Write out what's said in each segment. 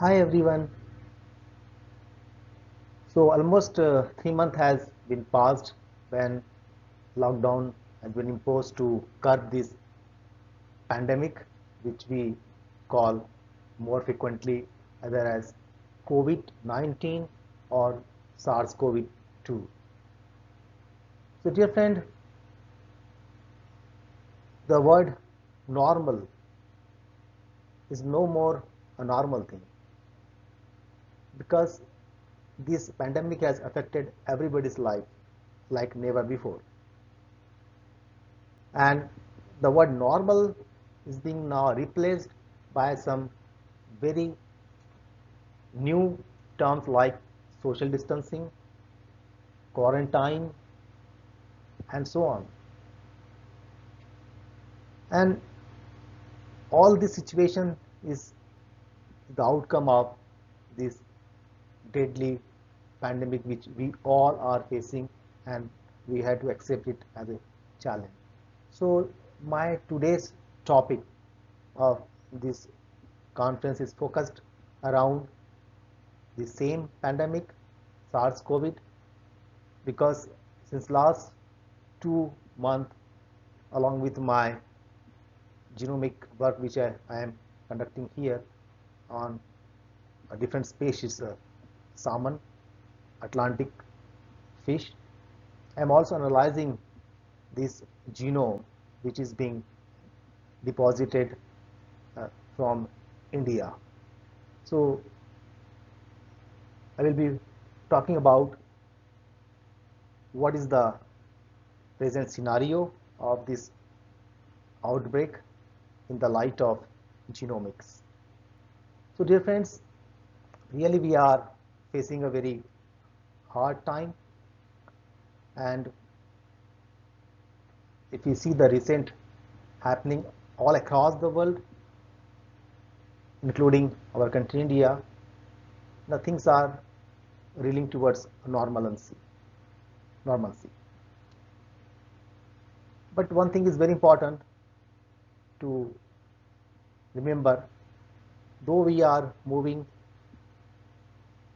Hi everyone. So almost 3 months has been passed when lockdown has been imposed to curb this pandemic, which we call more frequently either as COVID-19 or SARS-CoV-2. So dear friend, the word normal is no more a normal thing because this pandemic has affected everybody's life like never before. And the word normal is being now replaced by some very new terms like social distancing, quarantine, and so on. And all this situation is the outcome of this deadly pandemic which we all are facing, and we had to accept it as a challenge. So my today's topic of this conference is focused around the same pandemic, SARS-CoV, because since last 2 months, along with my genomic work which I am conducting here on a different species, salmon, Atlantic fish, I am also analyzing this genome which is being deposited from India. So I will be talking about what is the present scenario of this outbreak in the light of genomics. So dear friends, really we are facing a very hard time, and if we see the recent happening all across the world, including our country India, the things are reeling towards normalcy. But one thing is very important to remember: though we are moving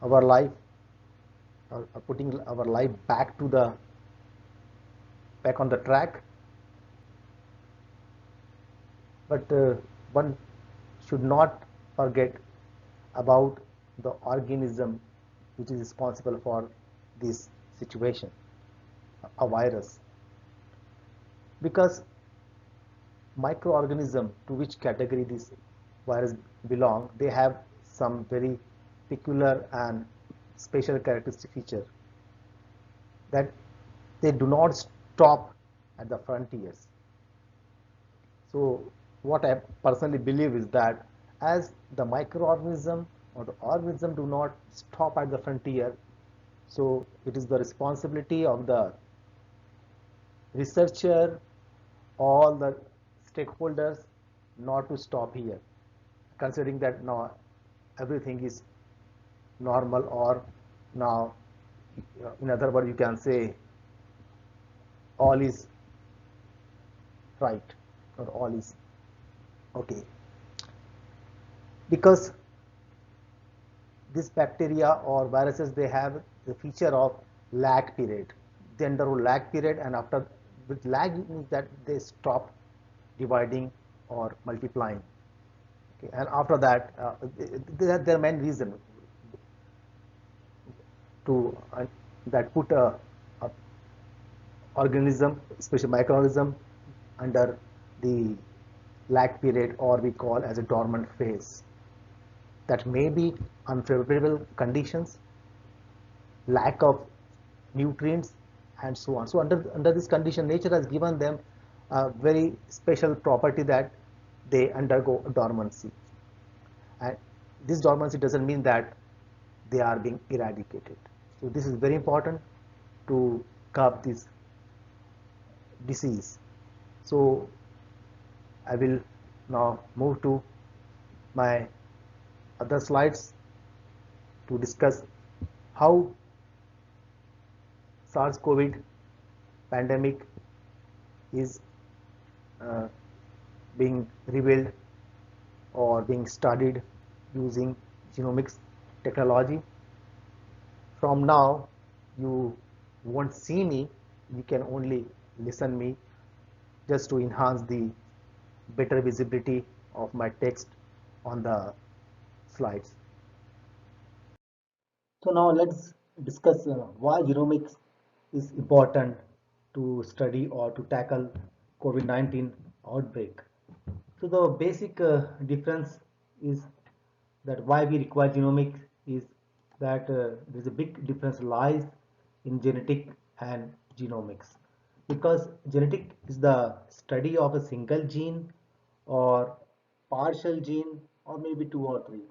our life or putting our life back on the track, but one should not forget about the organism which is responsible for this situation, a virus, because microorganism to which category this virus belong, they have some very peculiar and special characteristic feature that they do not stop at the frontiers. So what I personally believe is that as the microorganism or the organism do not stop at the frontier, so it is the responsibility of the researcher, all the stakeholders, not to stop here, considering that now everything is normal, or now in other words you can say all is right or all is okay, because this bacteria or viruses, they have the feature of lag period. They undergo lag period, and after, with lag means that they stop dividing or multiplying. Okay, and after that, their main reason to that put a organism, especially microorganism, under the lag period, or we call as a dormant phase. That may be unfavorable conditions, lack of nutrients, and so on. So under this condition, nature has given them a very special property that they undergo dormancy. And this dormancy doesn't mean that they are being eradicated. So this is very important to curb this disease. So I will now move to my other slides to discuss how SARS-CoV pandemic is uh, being revealed or being studied using genomics technology. From now, you won't see me, you can only listen me just to enhance the better visibility of my text on the slides. So now let's discuss why genomics is important to study or to tackle COVID-19 outbreak. So the basic difference is that why we require genomics is that there's a big difference lies in genetic and genomics, because genetic is the study of a single gene or partial gene or maybe two or three,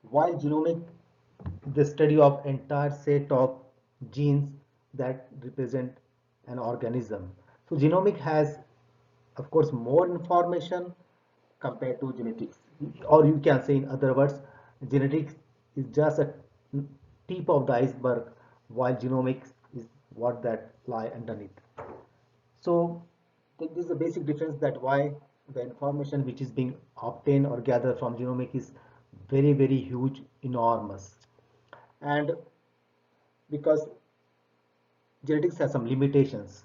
while genomic the study of entire set of genes that represent an organism. So genomic has, of course, more information compared to genetics, or you can say in other words, genetics is just a tip of the iceberg, while genomics is what that lie underneath. So this is the basic difference, that why the information which is being obtained or gathered from genomic is very, very huge, enormous. And because genetics has some limitations,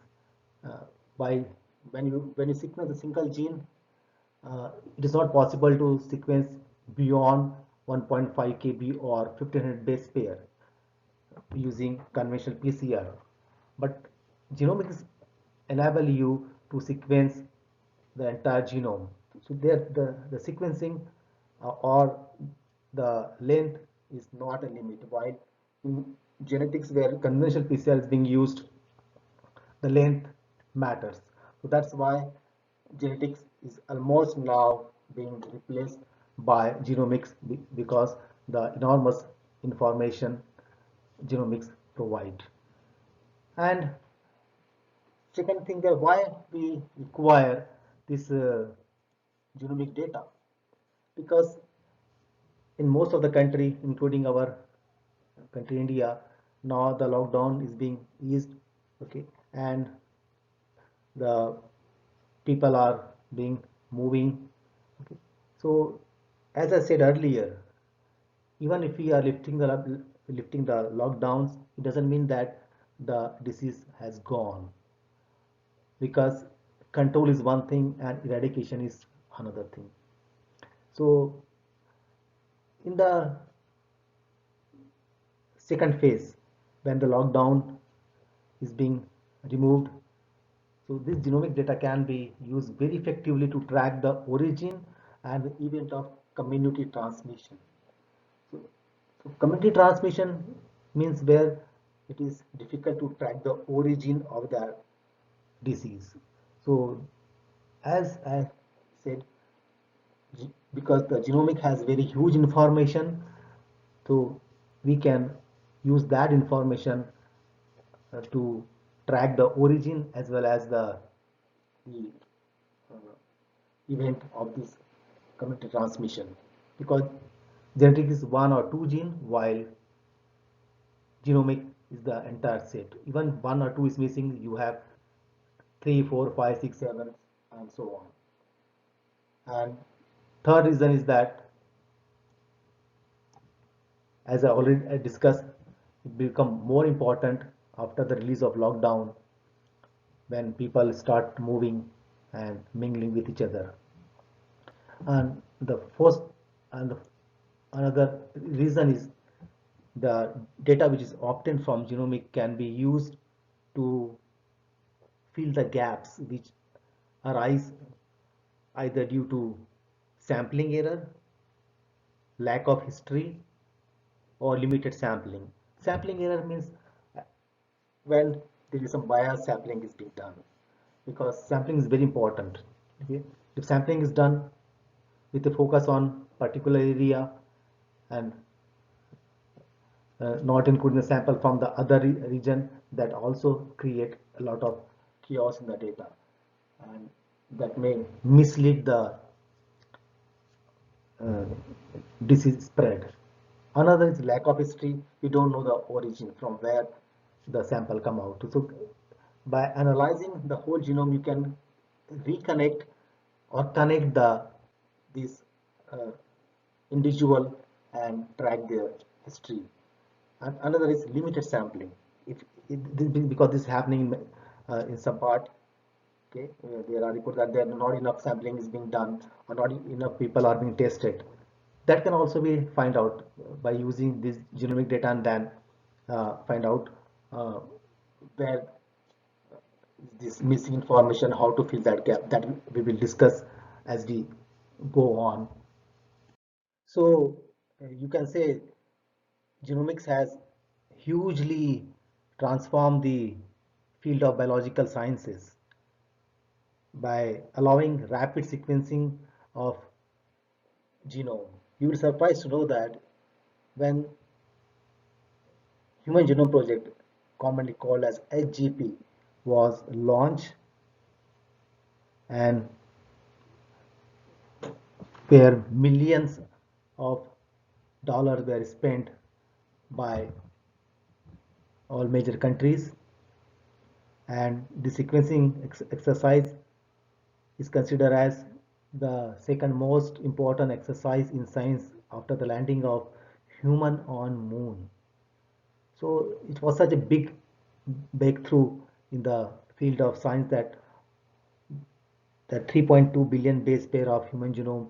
by when you sequence a single gene, it is not possible to sequence beyond 1.5 kb or 1500 base pair using conventional PCR. But genomics enable you to sequence the entire genome. So there, the sequencing or the length is not a limit. While in genetics, where conventional PCR is being used, the length matters. So that's why genetics is almost now being replaced by genomics, because the enormous information genomics provide. And second thing, that why we require this genomic data, because in most of the country, including our country India, now the lockdown is being eased, okay, and the people are being moving, okay. So as I said earlier, even if we are lifting the lockdowns, it doesn't mean that the disease has gone, because control is one thing and eradication is another thing. So in the second phase, when the lockdown is being removed, so this genomic data can be used very effectively to track the origin and the event of community transmission. So, so community transmission means where it is difficult to track the origin of the disease. So as I said, because the genomic has very huge information, so we can use that information to track the origin as well as the event of this community transmission, because genetic is one or two gene, while genomic is the entire set. Even one or two is missing, you have 3, 4, 5, 6, 7, and so on. And third reason is that, as I already discussed, it become more important after the release of lockdown, when people start moving and mingling with each other. And the first and another reason is the data which is obtained from genomic can be used to fill the gaps which arise either due to sampling error, lack of history, or limited sampling. Sampling error means when there is some bias sampling is being done, because sampling is very important. Okay? If sampling is done with a focus on particular area and not including the sample from the other region, that also create a lot of chaos in the data, and that may mislead the uh, disease spread. Another is lack of history. We don't know the origin from where the sample come out. So by analyzing the whole genome, you can reconnect or connect these uh, individual and track their history. And another is limited sampling. If because this is happening in some part, okay, there are reports that there are not enough sampling is being done or not enough people are being tested. That can also be find out by using this genomic data and then find out uh, where this missing information, how to fill that gap. That we will discuss as we go on. So you can say genomics has hugely transformed the field of biological sciences by allowing rapid sequencing of genome. You will be surprised to know that when Human Genome Project, commonly called as HGP, was launched and where millions of dollars were spent by all major countries, and the sequencing exercise is considered as the second most important exercise in science after the landing of human on moon. So it was such a big breakthrough in the field of science that 3.2 billion base pair of human genome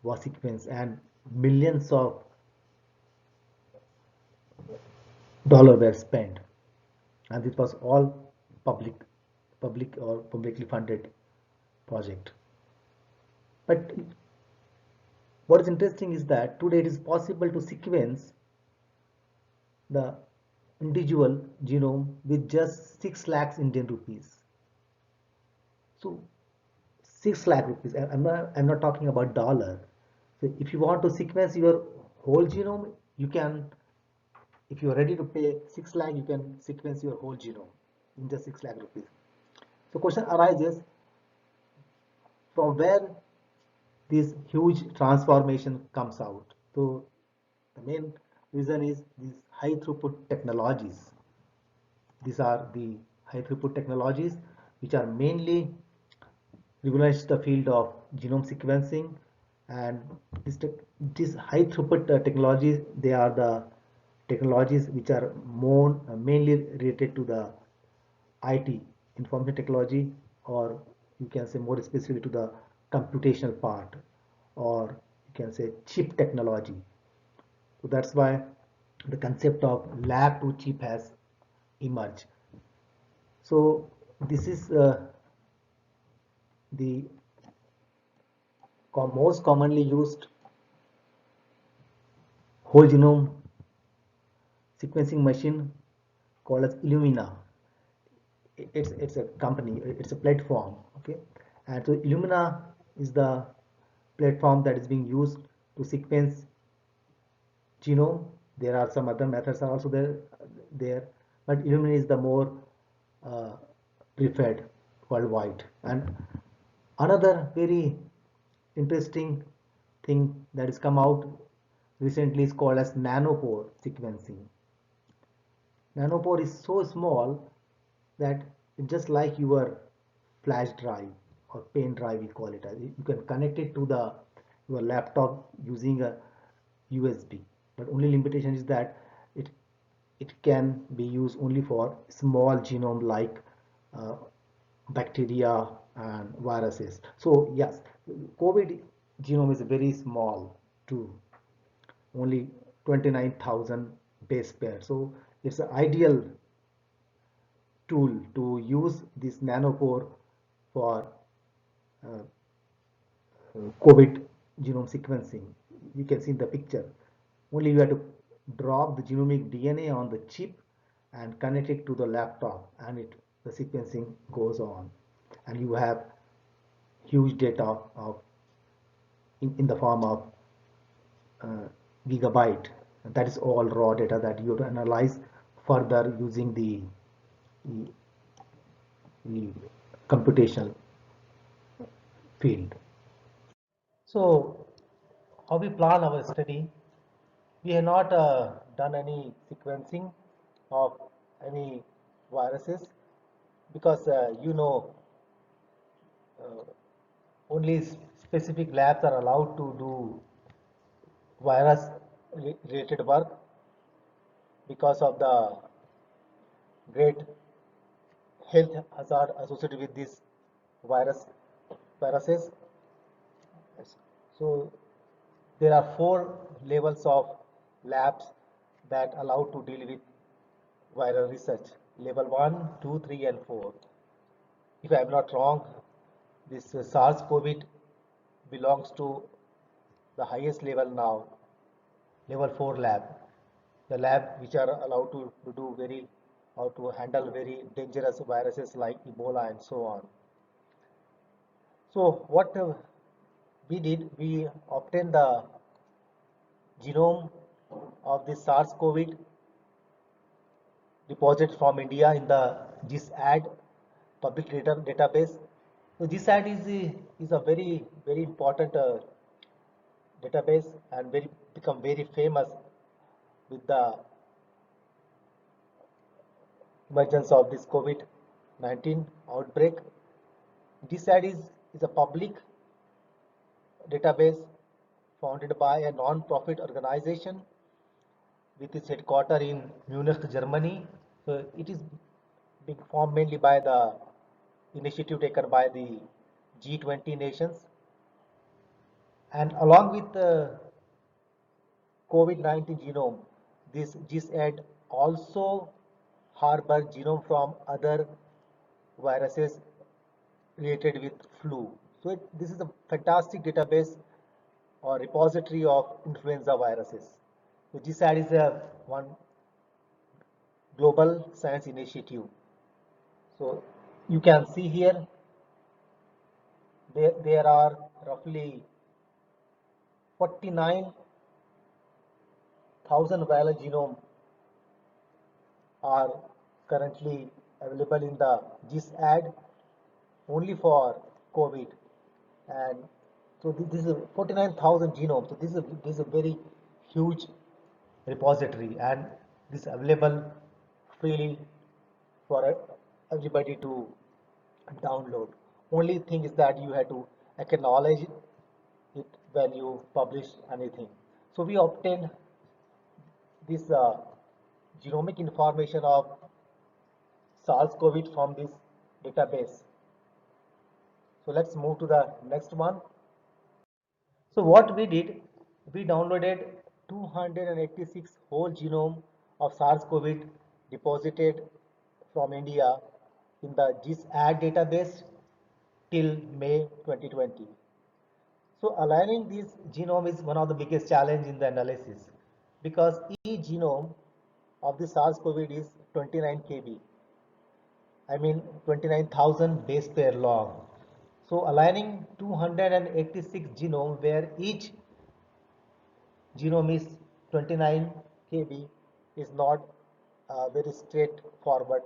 was sequenced and millions of dollars were spent, and it was all public or publicly funded project. But what is interesting is that today it is possible to sequence the individual genome with just 6 lakhs Indian rupees. So 6 lakh rupees. I'm not talking about dollar. So if you want to sequence your whole genome, you can. If you are ready to pay 6 lakh, you can sequence your whole genome in just 6 lakh rupees. So question arises from where this huge transformation comes out. So the main reason is these high throughput technologies. These are the high throughput technologies which are mainly revolutionized the field of genome sequencing, and these high throughput technologies, they are the technologies which are more mainly related to the IT, information technology, or you can say more specifically to the computational part, or you can say chip technology. So that's why the concept of lab to chip has emerged. So this is the most commonly used whole genome sequencing machine called as Illumina. It's a company, it's a platform, okay. And so Illumina is the platform that is being used to sequence genome. There are some other methods are also there, but Illumina is the more uh, preferred worldwide. And another very interesting thing that has come out recently is called as nanopore sequencing. Nanopore is so small that it's just like your flash drive or pen drive, we call it. You can connect it to the your laptop using a USB, but only limitation is that it it can be used only for small genome like uh, bacteria and viruses. So yes, COVID genome is very small too, only 29,000 base pair. So it's an ideal tool to use this nanopore for uh, COVID genome sequencing. You can see in the picture. Only you have to drop the genomic DNA on the chip and connect it to the laptop, and the sequencing goes on, and you have huge data of in the form of uh, gigabyte. That is all raw data that you have to analyze further using the, the computational field. So, how we plan our study? We have not done any sequencing of any viruses because uh, only specific labs are allowed to do virus related work because of the great health hazard associated with these virus viruses. So there are 4 levels of labs that allow to deal with viral research. Level 1, 2, 3, and 4. If I am not wrong, this SARS-CoV belongs to the highest level now, level 4 lab. The lab which are allowed to do very or to handle very dangerous viruses like Ebola and so on. So what we did, we obtained the genome of the SARS-CoV deposit from India in the GISAID public database. So GISAID is a very important database and become very famous with the emergence of this COVID-19 outbreak. GISAID is a public database founded by a non-profit organization with its headquarters in Munich, Germany. So it is being formed mainly by the initiative taken by the G20 nations, and along with the COVID-19 genome, this GISAID also harbor genome from other viruses related with flu. So this is a fantastic database or repository of influenza viruses. So GISAID is a one global science initiative. So you can see here there are roughly 49,000 viral genome are currently available in the GISAID only for COVID, and so this is 49,000 genomes. So this is a very huge repository, and this is available freely for everybody to download. Only thing is that you have to acknowledge it when you publish anything. So we obtained this genomic information of SARS-CoV from this database. So let's move to the next one. So what we did, we downloaded 286 whole genome of SARS-CoV deposited from India in the GISAID database till May 2020. So aligning this genome is one of the biggest challenge in the analysis because each genome of the SARS-CoV is 29 kb. I mean 29,000 base pair long. So aligning 286 genome where each genome is 29 kb is not a very straightforward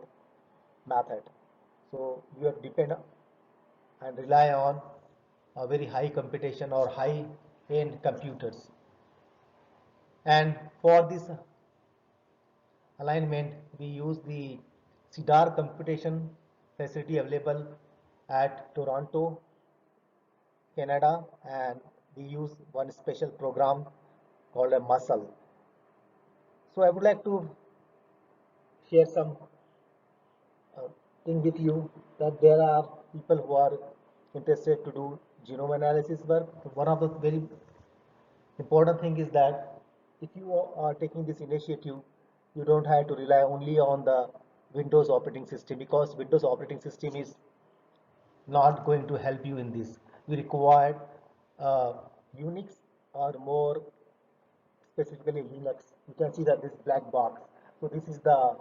method. So you are depend and rely on a very high computation or high end computers. And for this alignment, we use the CIDAR computation facility available at Toronto, Canada, and we use one special program called a muscle. So I would like to share some thing with you that there are people who are interested to do genome analysis work. One of the very important thing is that if you are taking this initiative, you don't have to rely only on the Windows operating system because Windows operating system is not going to help you in this. You require Unix or more specifically Linux. You can see that this black box. So this is the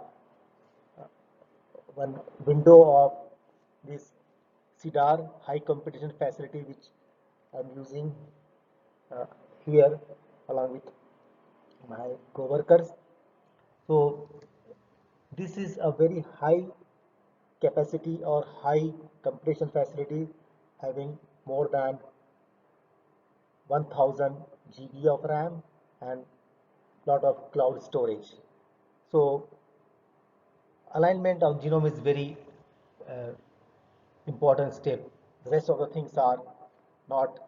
one window of this CIDAR high competition facility which I'm using uh, here along with my co-workers. So this is a very high capacity or high computation facility having more than 1000 GB of RAM and lot of cloud storage. So alignment of genome is very uh, important step. The rest of the things are not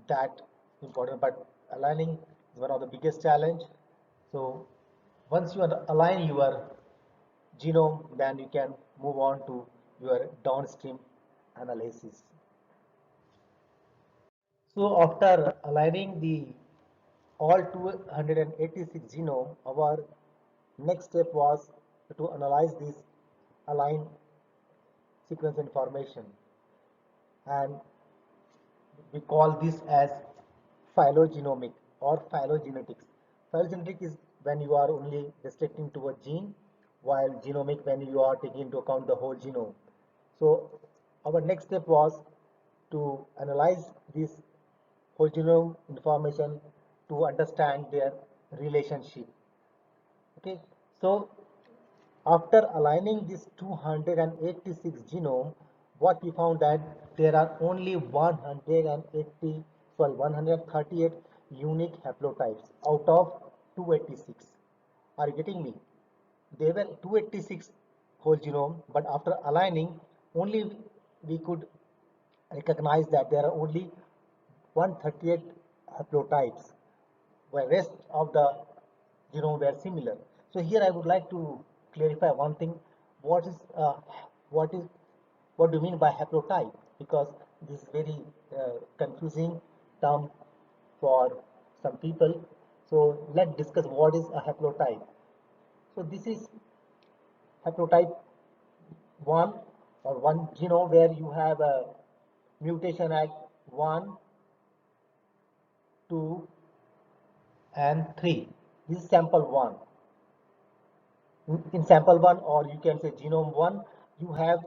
that important, but aligning It's one of the biggest challenge. So once you align your genome, then you can move on to your downstream analysis. So after aligning the all 286 genome, our next step was to analyze this aligned sequence information, and we call this as phylogenomic or phylogenetics. Phylogenetic is when you are only restricting to a gene, while genomic when you are taking into account the whole genome. So our next step was to analyze this whole genome information to understand their relationship. Okay, so after aligning this 286 genome, what we found that there are only 138 unique haplotypes out of 286. Are you getting me? There were 286 whole genome, but after aligning, only we could recognize that there are only 138 haplotypes, while rest of the genome were similar. So here I would like to clarify one thing. What is what is what do you mean by haplotype? Because this is very confusing term for some people. So let's discuss what is a haplotype. So this is haplotype 1 or one genome where you have a mutation at 1, 2, and 3. This is sample 1. In sample 1, or you can say genome 1, you have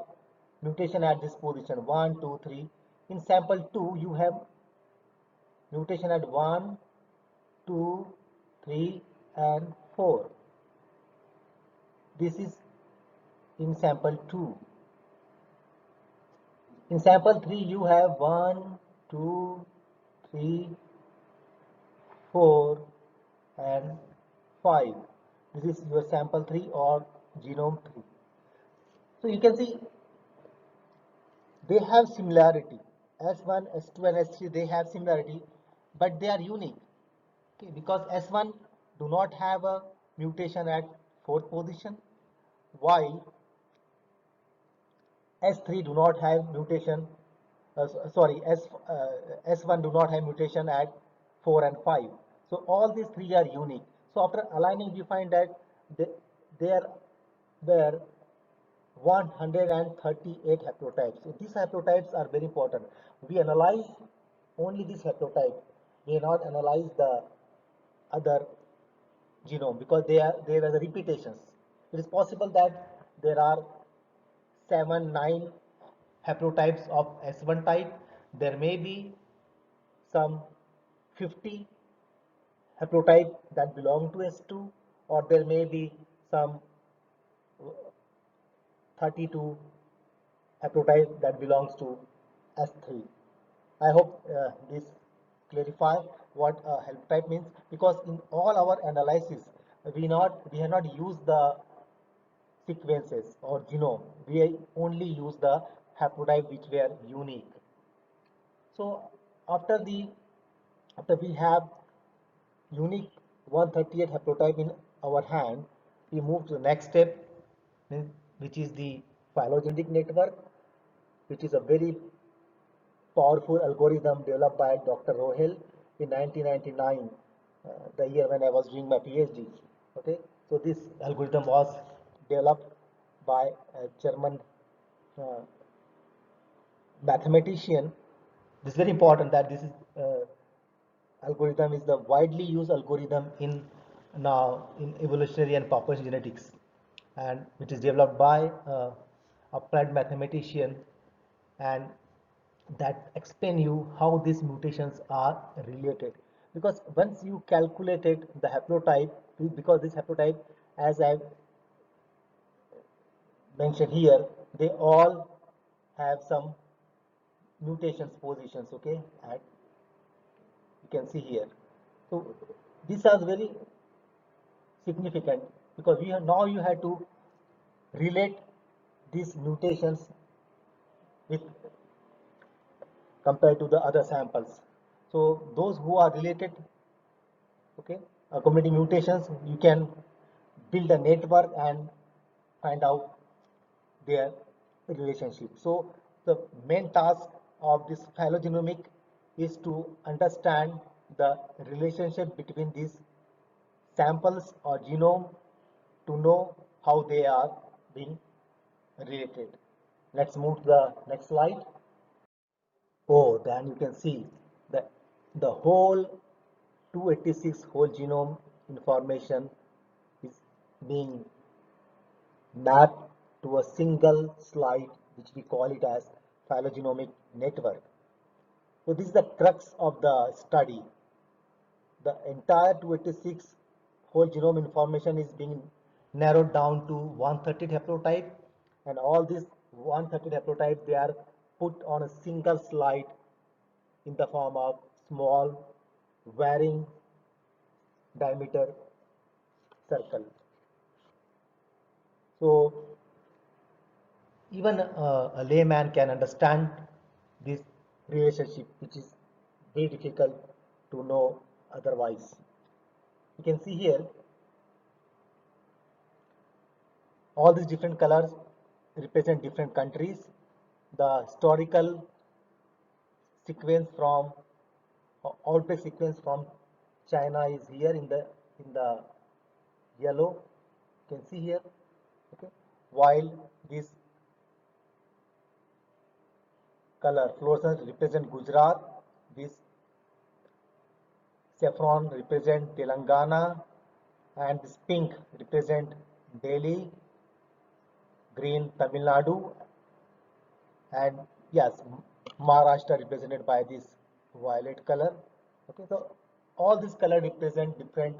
mutation at this position 1, 2, 3. In sample 2, you have mutation at 1, 2, 3, and 4. This is in sample 2. In sample 3, you have 1, 2, 3, 4, and 5. This is your sample 3 or genome 3. So you can see they have similarity. S1, S2, and S3, they have similarity, but they are unique. Okay, because S1 do not have a mutation at fourth position, while S3 do not have mutation. Sorry, S1 do not have mutation at 4 and 5. So all these three are unique. So after aligning, we find that there were 138 haplotypes. So these haplotypes are very important. We analyze only this haplotype. We not analyze the other genome because there are the repetitions. It is possible that there are 7, 9 haplotypes of S1 type. There may be some 50 haplotype that belong to S2, or there may be some 32 haplotype that belongs to S3. I hope this clarify what haplotype means, because in all our analysis we have not used the sequences or genome. We only use the haplotype which were unique. So after the after we have unique 138 haplotype in our hand, we move to the next step, which is the phylogenetic network, which is a very powerful algorithm developed by Dr. Rohel in 1999, the year when I was doing my PhD. Okay, so this algorithm was developed by a German uh, mathematician. This is very important that this is algorithm is the widely used algorithm in now in evolutionary and population genetics, and which is developed by applied mathematician, and that explain you how these mutations are related. Because once you calculated the haplotype, because this haplotype, as I mentioned here, they all have some mutations positions, okay, at you can see here. So these are very significant because we have now you have to relate these mutations with compared to the other samples. So those who are related Okay, accommodating mutations, you can build a network and find out their relationship. So the main task of this phylogenomic is to understand the relationship between these samples or genome to know how they are being related. Let's move to the next slide. Oh, then you can see that the whole 286 whole genome information is being mapped to a single slide, which we call it as phylogenomic network. So this is the crux of the study. The entire 286 whole genome information is being narrowed down to 130 haplotype, and all these 130 haplotype they are put on a single slide in the form of small varying diameter circle. So even a layman can understand this relationship, which is very difficult to know otherwise. You can see here all these different colors represent different countries. The historical sequence from outbreak sequence from China is here in the yellow. You can see here. Okay, while this color fluorescence represent Gujarat, this saffron represent Telangana, and this pink represent Delhi, green Tamil Nadu, and yes, Maharashtra represented by this violet color. Okay, so all these color represent different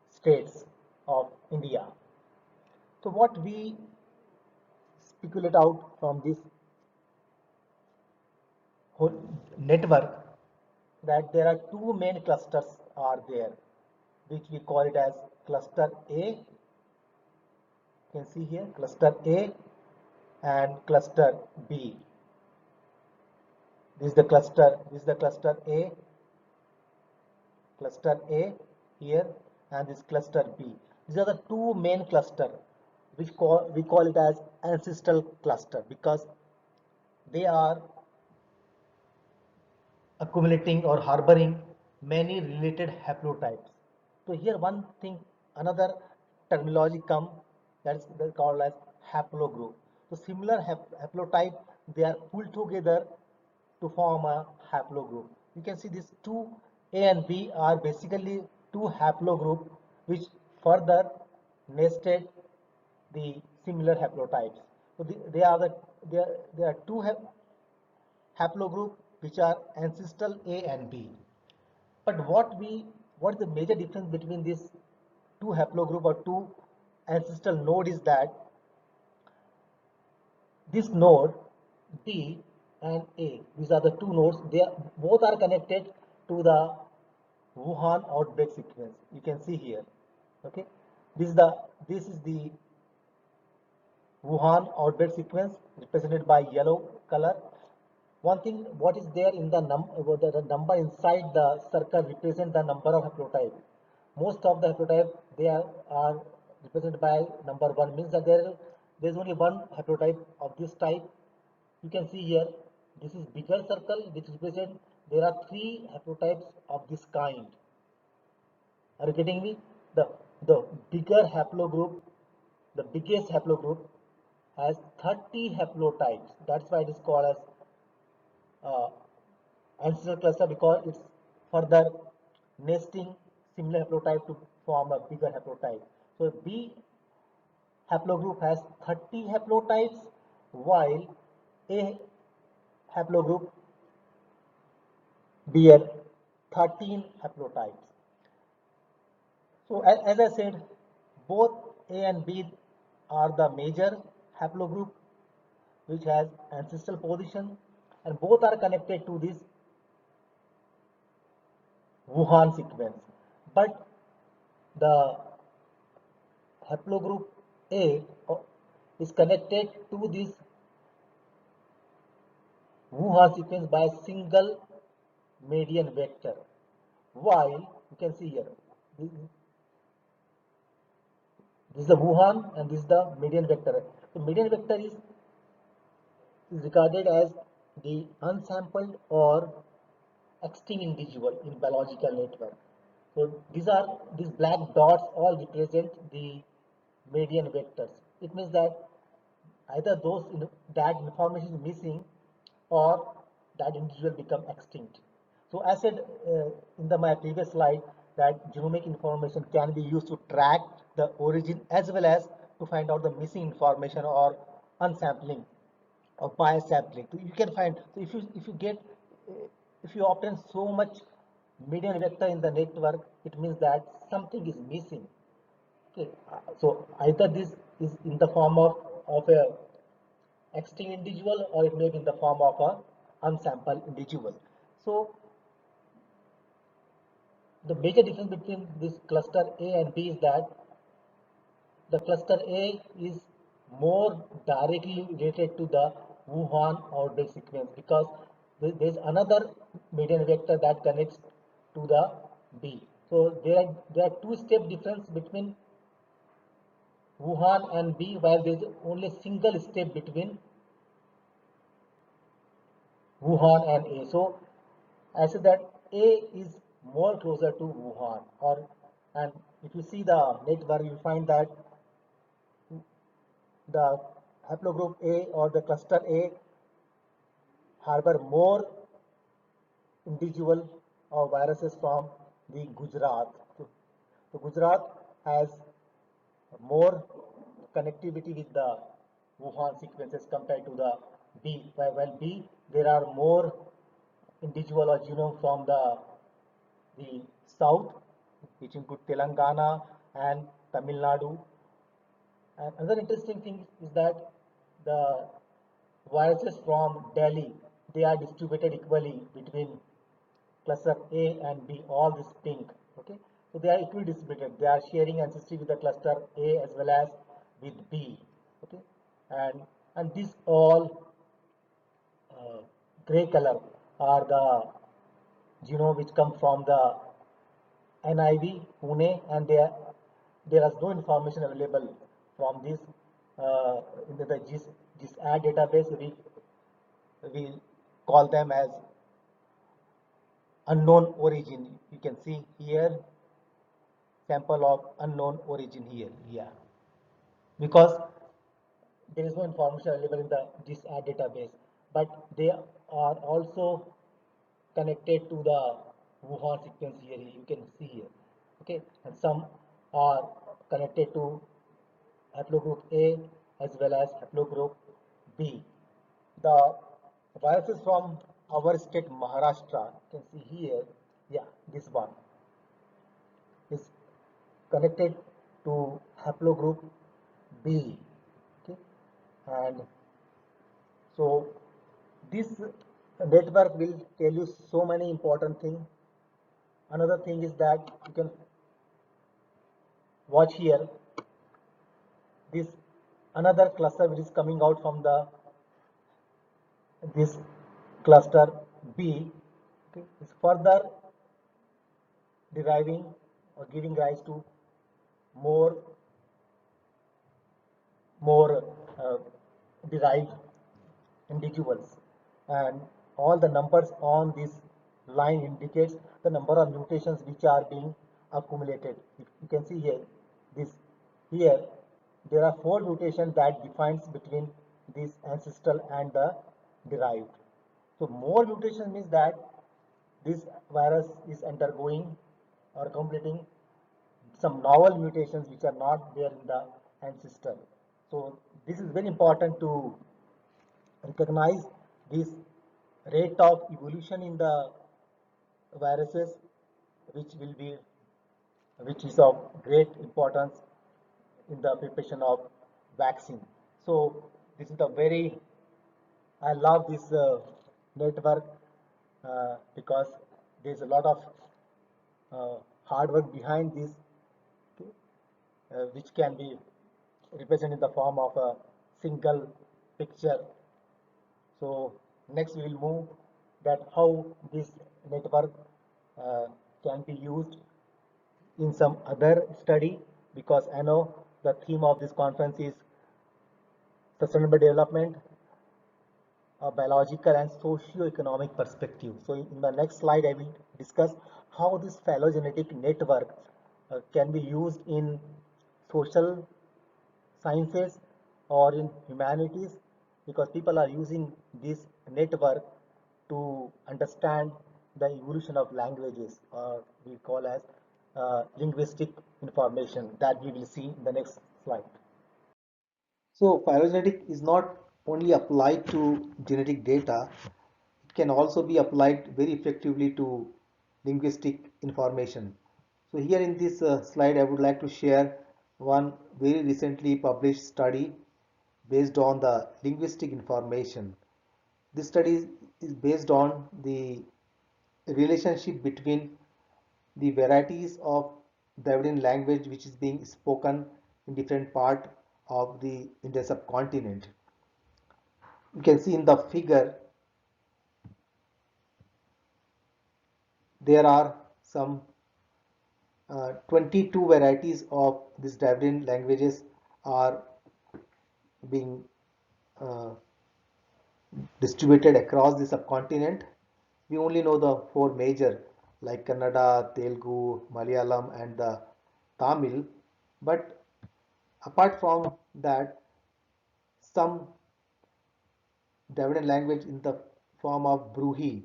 states of India. So what we speculate out from this whole network, that there are two main clusters are there, which we call it as cluster A. You can see here cluster A and cluster B. This is the cluster. This is the cluster A here, and this cluster B. These are the two main cluster, which we call it as ancestral cluster, because they are accumulating or harboring many related haplotypes. So here one thing, another terminology come, that's called as haplogroup. So similar haplotype, they are pulled together to form a haplogroup. You can see these two A and B are basically two haplogroup which further nested the similar haplotypes. So they are there are two haplogroup which are ancestral A and B. But what is the major difference between these two haplogroup or two ancestral node is that this node B and A, these are the two nodes, both are connected to the Wuhan outbreak sequence. You can see here. Okay, this is the Wuhan outbreak sequence represented by yellow color. One thing, what is there in the number inside the circle represent the number of haplotype. Most of the haplotype are represented by number one, means that there is only one haplotype of this type. You can see here, this is bigger circle which represent there are three haplotypes of this kind. Are you getting me? The bigger haplogroup, the biggest haplogroup has 30 haplotypes. That's why it is called as uh, ancestral cluster, because it's further nesting similar haplotype to form a bigger haplotype. So B haplogroup has 30 haplotypes, while A haplogroup bear 13 haplotypes. So as I said, both A and B are the major haplogroup which has ancestral position, and both are connected to this Wuhan sequence. But the haplogroup A is connected to this Wuhan sequence by a single median vector. while you can see here, this is the Wuhan and this is the median vector. The median vector is regarded as the unsampled or extinct individual in biological network. So these black dots all represent the median vectors. It means that either that information is missing or that individual become extinct. So I said my previous slide that genomic information can be used to track the origin as well as to find out the missing information or unsampling or bias sampling. So you can find, so if you obtain so much median vector in the network, it means that something is missing. Okay, so either this is in the form of a extinct individual or it may be in the form of a unsampled individual. So the major difference between this cluster A and B is that the cluster A is more directly related to the Wuhan outbreak sequence because there is another median vector that connects to the B. So there are two-step difference between Wuhan and B, while there is only a single step between Wuhan and A. So I said that A is more closer to Wuhan, and if you see the network, you find that the haplogroup A or the cluster A harbor more individual or viruses from the Gujarat. So Gujarat has more connectivity with the Wuhan sequences compared to the B. While B, there are more individual or genome from the south, which include Telangana and Tamil Nadu. And another interesting thing is that the viruses from Delhi, they are distributed equally between cluster A and B, all this pink. Okay, so they are equally distributed. They are sharing ancestry with the cluster A as well as with B. Okay, and these all gray color are the genome which come from the NIV Pune, and there is no information available from this in the GISAD database. We call them as unknown origin. You can see here sample of unknown origin here. Yeah, because there is no information available in the GISAD database, but they are also connected to the Wuhan sequence here. You can see here. Okay, and some are connected to haplogroup A as well as haplogroup B. The viruses from our state Maharashtra, you can see here, yeah, this one is connected to haplogroup B. Okay, and so this network will tell you so many important things. Another thing is that you can watch here this another cluster which is coming out from the this cluster B, okay, is further deriving or giving rise to more more derived individuals, and all the numbers on this line indicates the number of mutations which are being accumulated. You can see here this here there are 4 mutations that defines between this ancestral and the derived. So more mutation means that this virus is undergoing or completing some novel mutations which are not there in the ancestor. So this is very important to recognize this rate of evolution in the viruses, which will be which is of great importance in the preparation of vaccine. So this is the very I love this network because there is a lot of hard work behind this, okay, which can be represented in the form of a single picture. So next we will move that how this network uh, can be used in some other study, because I know the theme of this conference is sustainable development, a biological and socio-economic perspective. So in the next slide, I will discuss how this phylogenetic network can be used in social sciences or in humanities, because people are using this network to understand the evolution of languages, or we call as linguistic information, that we will see in the next slide. So phylogenetic is not only applied to genetic data, it can also be applied very effectively to linguistic information. So here in this slide, I would like to share one very recently published study based on the linguistic information. This study is based on the relationship between the varieties of Dravidian language which is being spoken in different part of the Indian subcontinent. You can see in the figure there are some 22 varieties of these Dravidian languages are being uh, distributed across the subcontinent. We only know the four major like Kannada, Telugu, Malayalam and the Tamil, but apart from that, some Dravidian language in the form of Bruhi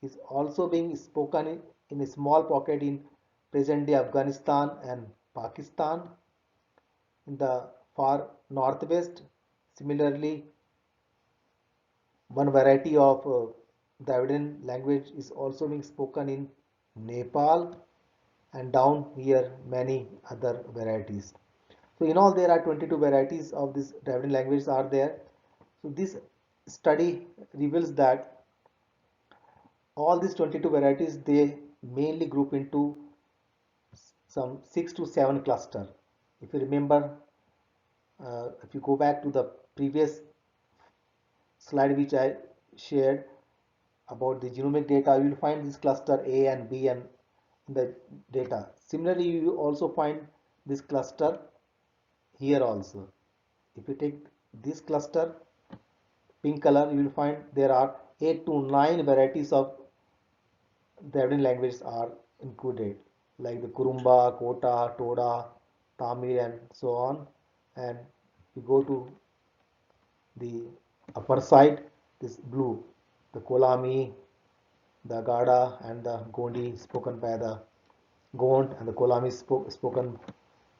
is also being spoken in a small pocket in present-day Afghanistan and Pakistan. In the far northwest, similarly, one variety of Dravidian language is also being spoken in Nepal, and down here many other varieties. So in all there are 22 varieties of this Dravidian languages are there. So this study reveals that all these 22 varieties, they mainly group into some 6 to 7 cluster. If you remember, if you go back to the previous slide which I shared about the genomic data, you will find this cluster A and B and in the data. Similarly, you will also find this cluster here also. If you take this cluster, pink color, you will find there are 8 to 9 varieties of Dravidian languages are included, like the Kurumba, Kota, Toda, Tamil, and so on. And you go to the upper side, this blue, the Kolami, the Gada, and the Gondi spoken by the Gond, and the Kolami spoken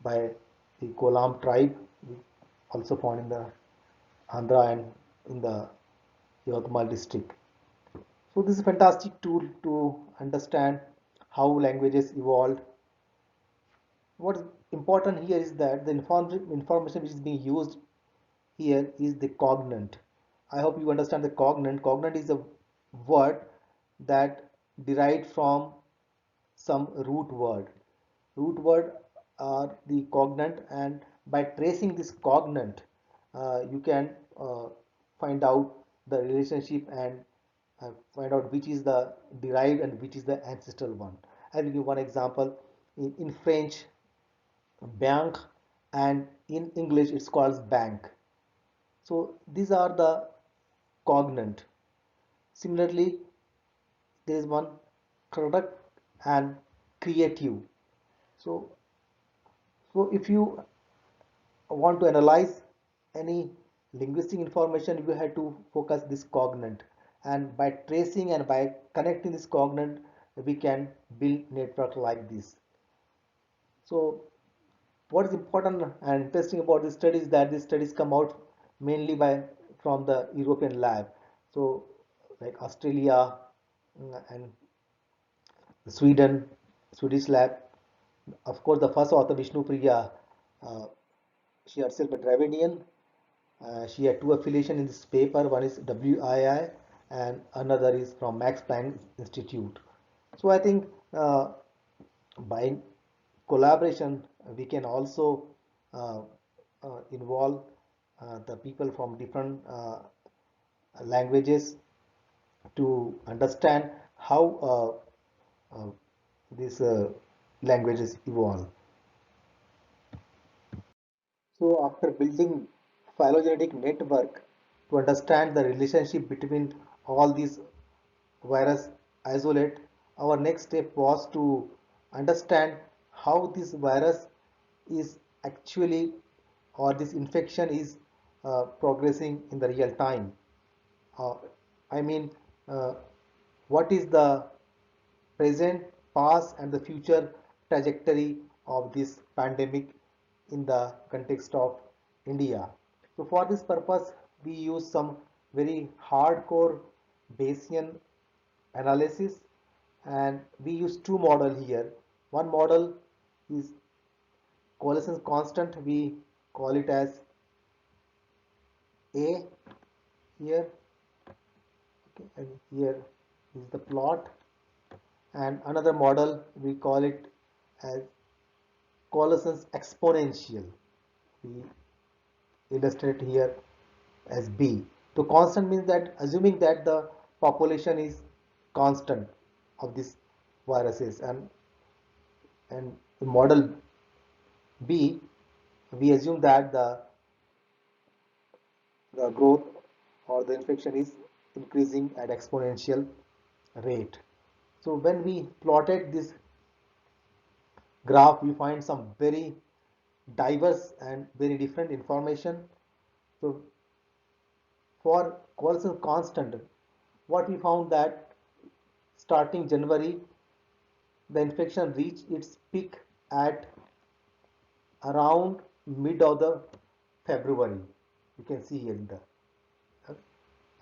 by the Kolam tribe, also found in the Andhra and in the Yavatmal district. So this is a fantastic tool to understand how languages evolved. What's important here is that the information which is being used here is the cognate. I hope you understand the cognate. Cognate is a word that derived from some root word. Root word are the cognate, and by tracing this cognate, you can find out the relationship and find out which is the derived and which is the ancestral one. I will give one example. In French, bank, and in English it's called bank. So these are the cognate. Similarly, there is one product and creative. So, so if you want to analyze any linguistic information, you have to focus this cognate, and by tracing and by connecting this cognate, we can build network like this. So what is important and interesting about this study is that these studies come out mainly by from the European lab. So like Australia and Sweden, Swedish lab. Of course, the first author Vishnu Priya, uh, she herself a Dravidian. She had two affiliations in this paper. One is WII and another is from Max Planck Institute. So I think by collaboration we can also uh, involve the people from different languages to understand how these languages evolve. So after building phylogenetic network to understand the relationship between all these virus isolate, our next step was to understand how this virus is actually or this infection is progressing in the real time. Uh, I mean, uh, what is the present, past, and the future trajectory of this pandemic in the context of India? So for this purpose, we use some very hardcore Bayesian analysis, and we use two model here. One model is coalescence constant. We call it as A here. Okay, and here is the plot. And another model we call it as coalescence exponential. We illustrate here as B. So constant means that assuming that the population is constant of these viruses, and in model B we assume that the growth or the infection is increasing at exponential rate. So when we plotted this graph, we find some very diverse and very different information. So for coalescence constant, what we found that starting January, the infection reached its peak at around mid of the February. You can see here in the,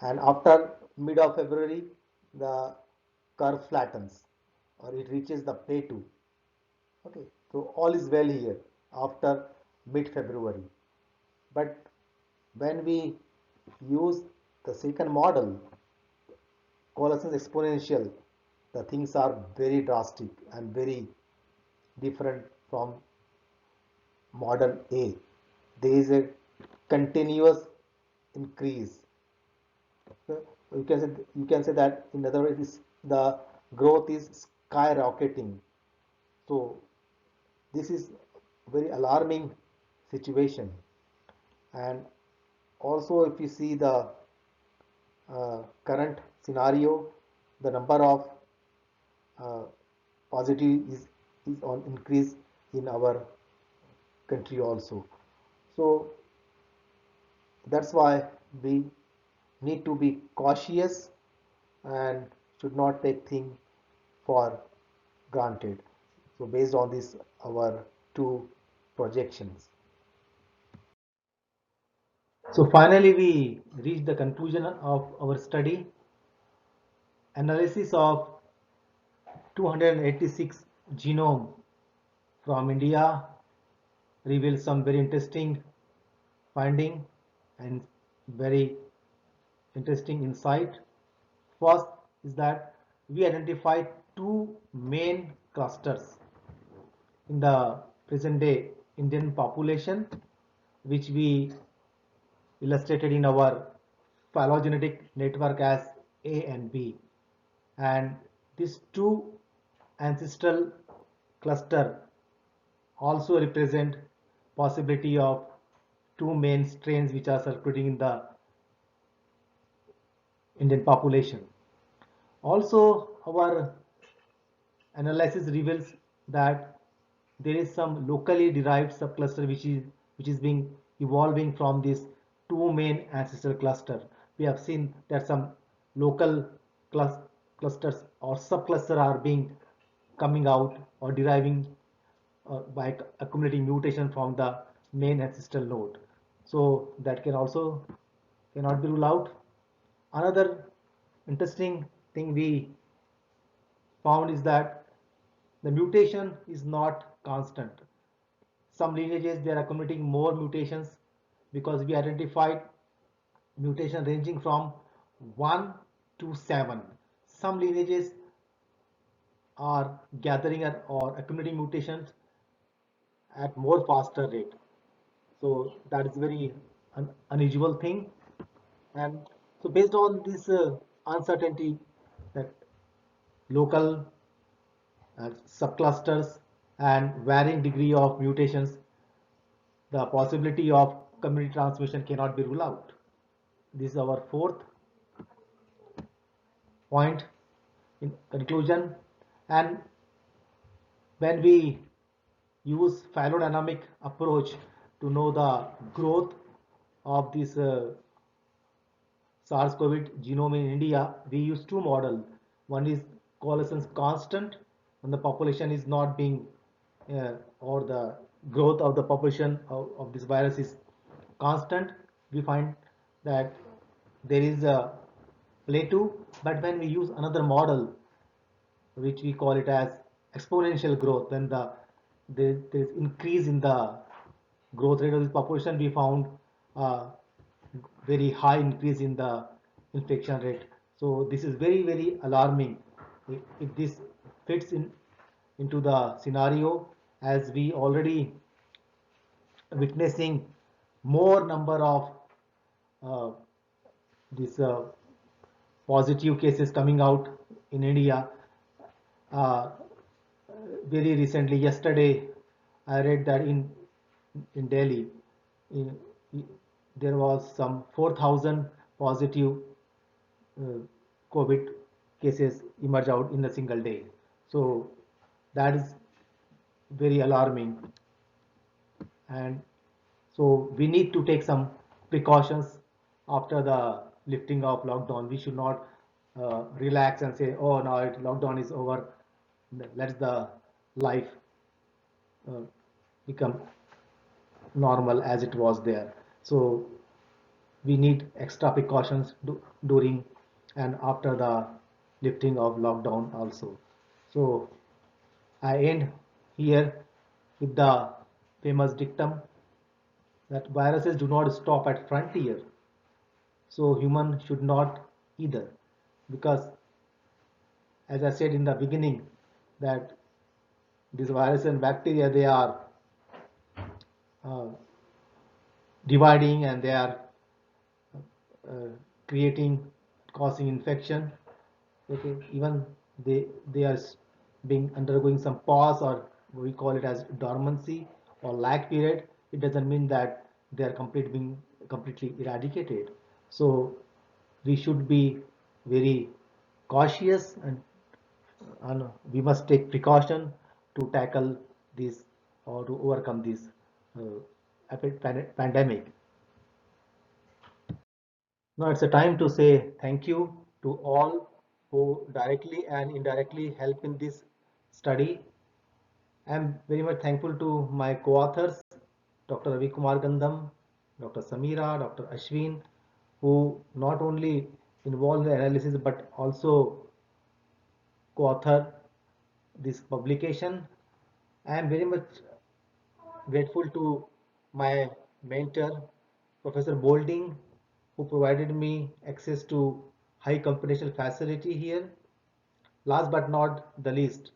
and after mid of February, the curve flattens or it reaches the plateau. Okay, so all is well here after mid February. But when we use the second model, coalescence exponential, the things are very drastic and very different from model A. There is a continuous increase. So you can say that in other words the growth is skyrocketing. So this is very alarming situation. And also if you see the current scenario, the number of uh, positive is on increase in our country also. So that's why we need to be cautious and should not take things for granted. So based on this, our two projections. So finally, we reach the conclusion of our study. Analysis of 286 genome from India reveals some very interesting finding and very interesting insight. First is that we identified two main clusters in the present day Indian population, which we illustrated in our phylogenetic network as A and B. And these two ancestral cluster also represent possibility of two main strains which are circulating in the Indian population. Also, our analysis reveals that there is some locally derived subcluster which is being evolving from this two main ancestral cluster. We have seen that some local clusters or subcluster are being coming out or deriving by accumulating mutation from the main ancestral node. So that can also cannot be ruled out. Another interesting thing we found is that the mutation is not constant. Some lineages they are accumulating more mutations because we identified mutation ranging from 1 to 7. Some lineages are gathering or accumulating mutations at more faster rate. So that is very unusual thing. And so based on this uncertainty that local subclusters and varying degree of mutations, the possibility of community transmission cannot be ruled out. This is our fourth point in conclusion. And when we use phylodynamic approach to know the growth of this SARS-CoV genome in India, we use two models. One is coalescence constant, when the population is not being, or the growth of the population of this virus is constant. We find that there is a plateau, but when we use another model, which we call it as exponential growth, when there is increase in the growth rate of this population, we found very high increase in the infection rate. So this is very alarming. If this fits into the scenario, as we already witnessing more number of uh, these positive cases coming out in India. Uh, Very recently, yesterday, I read that in Delhi, in, there was some 4,000 positive uh, COVID cases emerge out in a single day. So that is very alarming, and so we need to take some precautions after the lifting of lockdown. We should not relax and say, oh, now lockdown is over, let the life uh, become normal as it was there. So we need extra precautions during and after the lifting of lockdown also. So I end here with the famous dictum that viruses do not stop at frontier. So human should not either, because as I said in the beginning, that these viruses and bacteria, they are uh, dividing, and they are uh, creating, causing infection. Okay, even they are being undergoing some pause, or we call it as dormancy or lag period. It doesn't mean that they are being completely eradicated. So we should be very cautious, and we must take precaution to tackle this or to overcome this pandemic. Now it's a time to say thank you to all who directly and indirectly help in this study. I'm very much thankful to my co-authors, Dr. Ravi Kumar Gandham, Dr. Samira, Dr. Ashwin, who not only involved in the analysis but also co-author this publication. I am very much grateful to my mentor, Professor Bolding, who provided me access to high computational facility here. Last but not the least,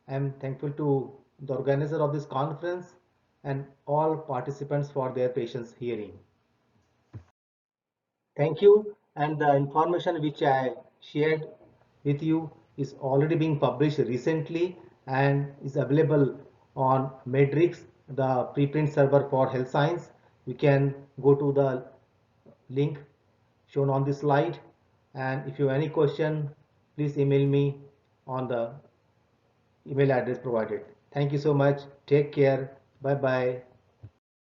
I am thankful to the organizer of this conference and all participants for their patience hearing. Thank you. And the information which I shared with you is already being published recently and is available on Matrix, the preprint server for health science. You can go to the link shown on this slide. And if you have any question, please email me on the email address provided. Thank you so much. Take care. Bye bye.